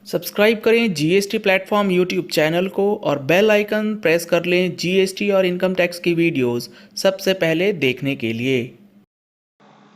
Subscribe करें GST platform YouTube channel को और बेल आइकन प्रेस कर लें जीएसटी और इनकम टैक्स की वीडियोस सबसे पहले देखने के लिए।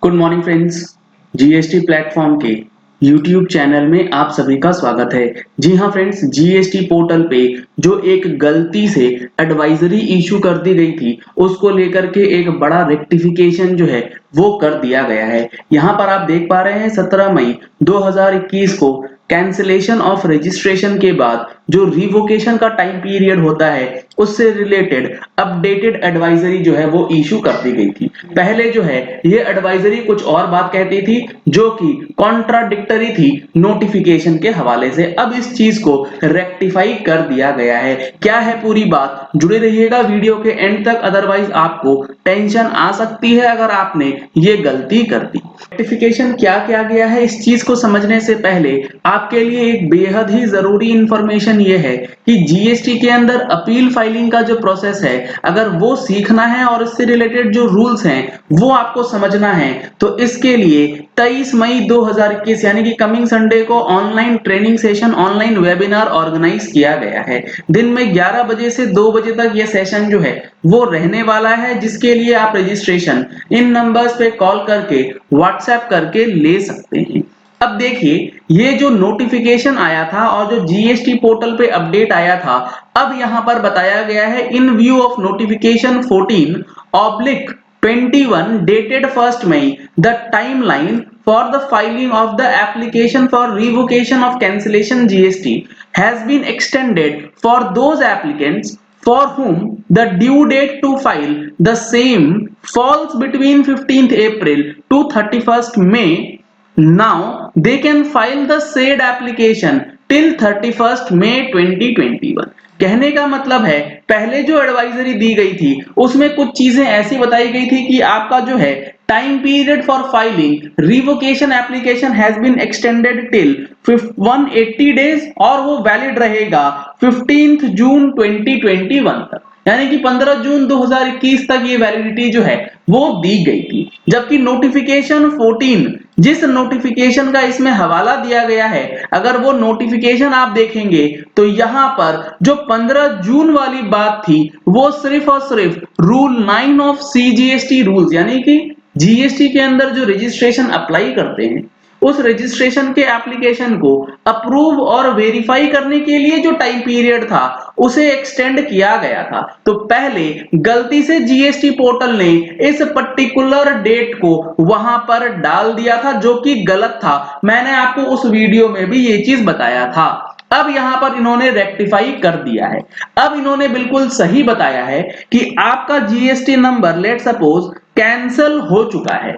Good morning friends, GST platform के यूट्यूब चैनल में आप सभी का स्वागत है। जी हाँ फ्रेंड्स, जीएसटी पोर्टल पे जो एक गलती से एडवाइजरी इशू कर दी गई थी उसको लेकर के एक बड़ा रेक्टिफिकेशन जो है वो कर दिया गया है। यहाँ पर आप देख पा रहे हैं 17 मई 2021 को कैंसिलेशन ऑफ रजिस्ट्रेशन के बाद जो रिवोकेशन का टाइम पीरियड होता है उससे रिलेटेड अपडेटेड एडवाइजरी जो है वो इशू कर दी गई थी। पहले जो है ये एडवाइजरी कुछ और बात कहती थी जो कि कॉन्ट्राडिक्टरी थी नोटिफिकेशन के हवाले से। अब इस चीज को रेक्टिफाई कर दिया गया है। क्या है पूरी बात, जुड़े रहिएगा वीडियो के एंड तक, अदरवाइज आपको टेंशन आ सकती है अगर आपने ये गलती कर दी। रेक्टिफिकेशन क्या किया गया है इस चीज को समझने से पहले आपके लिए एक बेहद ही जरूरी इंफॉर्मेशन ये है कि जीएसटी के अंदर अपील फाइलिंग का जो प्रोसेस है अगर वो सीखना है और इससे रिलेटेड जो रूल्स हैं वो आपको समझना है तो इसके लिए 23 मई 2021 यानी कि कमिंग संडे को online training session, online webinar organize किया गया है। दिन में 11 बजे से 2 बजे तक ये सेशन जो है वो रहने वाला है, जिसके लिए आप रजिस्ट्रेशन इन नंबर्स पे कॉल करके व्हाट्सएप करके ले सकते हैं। अब देखिए, ये जो नोटिफिकेशन आया था और जो जीएसटी पोर्टल पे अपडेट आया था, अब यहां पर बताया गया है इन view of notification 14/21 dated 1st May, the timeline for the filing of the application for revocation of cancellation GST has been extended for those applicants for whom the due date to file the same falls between 15th April to 31st May. Now they can file the said application till 31st May 2021। कहने का मतलब है पहले जो advisory दी गई थी उसमें कुछ चीजें ऐसी बताई गई थी कि आपका जो है time period for filing revocation application has been extended till 180 days और वो वैलिड रहेगा 15 जून 2021 तक, यानी कि 15 जून 2021 तक ये वैलिडिटी जो है वो दी गई थी। जबकि नोटिफिकेशन 14 जिस नोटिफिकेशन का इसमें हवाला दिया गया है, अगर वो नोटिफिकेशन आप देखेंगे तो यहां पर जो 15 जून वाली बात थी वो सिर्फ और सिर्फ रूल 9 ऑफ सीजीएसटी रूल्स, यानी कि जीएसटी के अंदर जो रजिस्ट्रेशन अप्लाई करते हैं उस रजिस्ट्रेशन के एप्लीकेशन को अप्रूव और वेरीफाई करने के लिए जो टाइम पीरियड था उसे एक्सटेंड किया गया था। तो पहले गलती से जीएसटी पोर्टल ने इस पर्टिकुलर डेट को वहां पर डाल दिया था जो कि गलत था। मैंने आपको उस वीडियो में भी ये चीज बताया था। अब यहां पर इन्होंने रेक्टिफाई कर दिया है। अब इन्होंने बिल्कुल सही बताया है कि आपका GST number let suppose cancel हो चुका है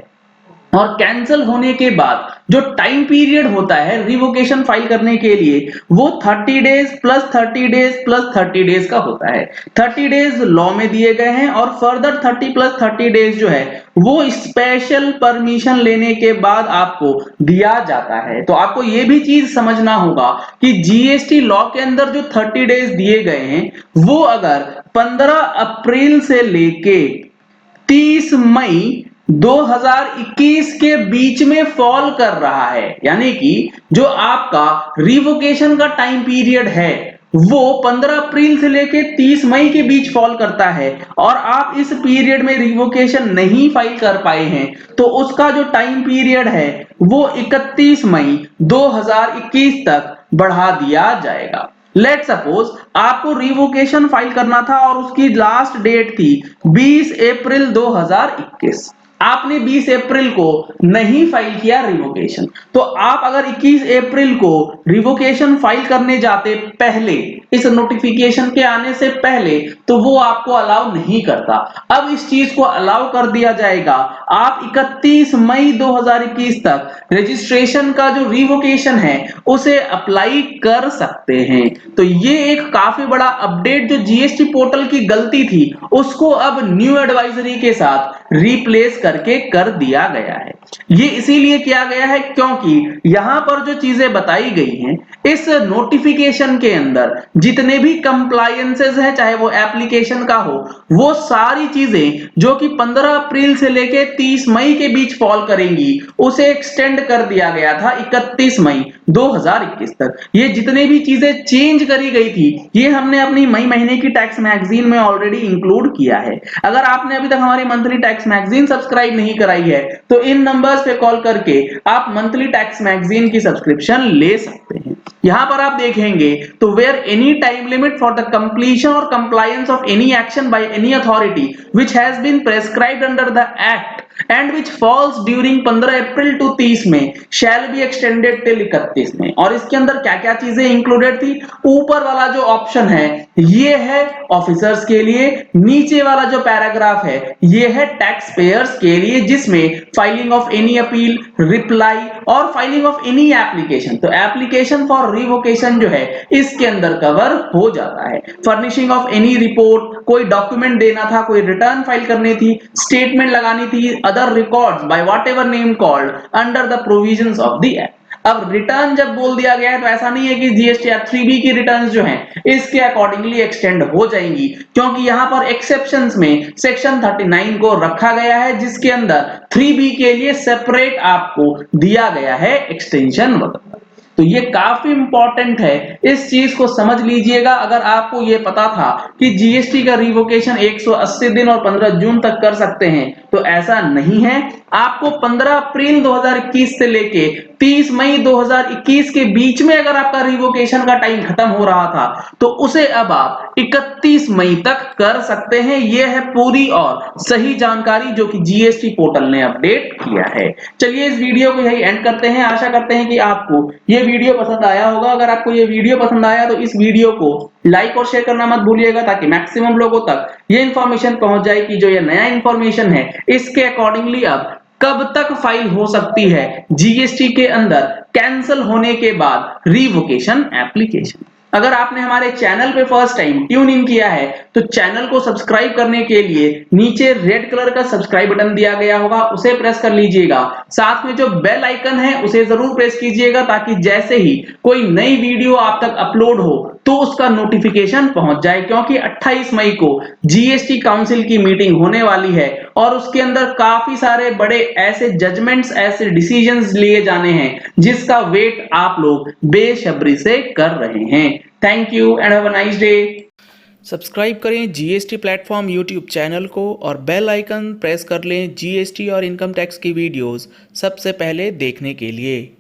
और कैंसिल होने के बाद जो टाइम पीरियड होता है रिवोकेशन फाइल करने के लिए वो 30 days plus 30 days plus 30 days का होता है। 30 डेज लॉ में दिए गए हैं और फर्दर 30 प्लस 30 डेज जो है वो स्पेशल परमिशन लेने के बाद आपको दिया जाता है। तो आपको ये भी चीज समझना होगा कि जीएसटी लॉ के अंदर जो 30 डेज दिए गए हैं वो अगर 15 अप्रैल से लेके 30 मई 2021 के बीच में फॉल कर रहा है, यानी कि जो आपका रिवोकेशन का टाइम पीरियड है वो 15 अप्रैल से लेके 30 मई के बीच फॉल करता है और आप इस पीरियड में रिवोकेशन नहीं फाइल कर पाए हैं तो उसका जो टाइम पीरियड है वो 31 मई 2021 तक बढ़ा दिया जाएगा। लेट सपोज आपको रिवोकेशन फाइल करना था और उसकी लास्ट डेट थी 20 अप्रैल 2021। आपने 20 अप्रैल को नहीं फाइल किया रिवोकेशन, तो आप अगर 21 अप्रैल को रिवोकेशन फाइल करने जाते पहले इस नोटिफिकेशन के आने से पहले तो वो आपको अलाउ नहीं करता। अब इस चीज को अलाउ कर दिया जाएगा। आप 31 मई 2021 तक रजिस्ट्रेशन का जो रिवोकेशन है उसे अप्लाई कर सकते हैं। तो ये एक काफी बड़ा अपडेट जो जीएसटी पोर्टल की गलती थी उसको अब न्यू एडवाइजरी के साथ रिप्लेस करके कर दिया गया है। ये इसीलिए किया गया है क्योंकि यहां पर जो चीजें बताई गई हैं इस नोटिफिकेशन के अंदर जितने भी कंप्लायंसेस है, चाहे वो एप्लीकेशन का हो, वो सारी चीजें जो कि 15 अप्रैल से लेके 30 मई के बीच फॉल करेंगी, उसे एक्सटेंड कर दिया गया था 31 मई 2021 तक। ये जितने भी चीजें चेंज करी गई थी, ये हमने अपनी मई महीने की टैक्स मैगजीन में ऑलरेडी इंक्लूड किया है। अगर आपने अभी तक हमारी मंथली टैक्स मैगजीन सब्सक्राइब नहीं कराई है, तो इन नंबर्स पे कॉल करके आप मंथली टैक्स मैगजीन की सब्सक्रिप्शन ले सकते हैं। यहां पर आप देखेंगे तो where any time limit for the completion और compliance of any action by any authority which has been prescribed under the act and which falls during 15 April to 30 में shall be extended till 31 में। और इसके अंदर क्या क्या चीजें included थी? ऊपर वाला जो ऑप्शन है ये है ऑफिसर्स के लिए, नीचे वाला जो पैराग्राफ है ये है टैक्स पेयर्स के लिए, जिसमें filing of any appeal, reply और फाइलिंग ऑफ एनी एप्लीकेशन, तो एप्लीकेशन फॉर रिवोकेशन जो है इसके अंदर कवर हो जाता है। फर्निशिंग ऑफ एनी रिपोर्ट, कोई डॉक्यूमेंट देना था, कोई रिटर्न फाइल करनी थी, स्टेटमेंट लगानी थी, other records by whatever name called under the provisions of the act। अब रिटर्न जब बोल दिया गया है तो ऐसा नहीं है कि जीएसटी 3B की रिटर्न्स जो हैं इसके अकॉर्डिंगली एक्सटेंड हो जाएंगी, क्योंकि यहां पर एक्सेप्शंस में सेक्शन 39 को रखा गया है, जिसके अंदर 3B के लिए सेपरेट आपको दिया गया है एक्सटेंशन वगैरह। तो ये काफी इंपॉर्टेंट है, इस चीज को समझ लीजिएगा। अगर आपको ये पता था कि जीएसटी का रिवोकेशन 180 दिन और 15 जून तक कर सकते हैं, तो ऐसा नहीं है। आपको 15 अप्रैल 2021 से लेके 30 मई 2021 के बीच में अगर आपका रिवोकेशन का टाइम खत्म हो रहा था, तो उसे अब आप 31 मई तक कर सकते हैं। यह है पूरी और सही जानकारी जो कि जीएसटी पोर्टल ने अपडेट किया है। चलिए इस वीडियो को यही एंड करते हैं। आशा करते हैं कि आपको ये वीडियो पसंद आया होगा। अगर आपको ये वीडियो पसंद आया तो इस वीडियो को लाइक और शेयर करना मत भूलिएगा, ताकि मैक्सिमम लोगों तक ये इंफॉर्मेशन पहुंच जाए कि जो ये नया इंफॉर्मेशन है इसके अकॉर्डिंगली अब कब तक फाइल हो सकती है जीएसटी के अंदर कैंसिल होने के बाद रिवोकेशन एप्लीकेशन। अगर आपने हमारे चैनल पे फर्स्ट टाइम ट्यून इन किया है तो चैनल को सब्सक्राइब करने के लिए नीचे रेड कलर का सब्सक्राइब बटन दिया गया होगा, उसे प्रेस कर लीजिएगा। साथ में जो बेल आइकन है उसे जरूर प्रेस कीजिएगा, ताकि जैसे ही कोई नई वीडियो आप तक अपलोड हो तो उसका नोटिफिकेशन पहुंच जाए, क्योंकि 28 मई को जीएसटी काउंसिल की मीटिंग होने वाली है और उसके अंदर काफी सारे बड़े ऐसे जजमेंट्स, ऐसे डिसीजंस लिए जाने हैं जिसका वेट आप लोग बेसब्री से कर रहे हैं। Thank you and have a nice day. Subscribe करें जीएसटी प्लेटफॉर्म यूट्यूब चैनल को और बेल आइकन प्रेस कर लें जीएसटी और इनकम टैक्स की वीडियोस सबसे पहले देखने के लिए।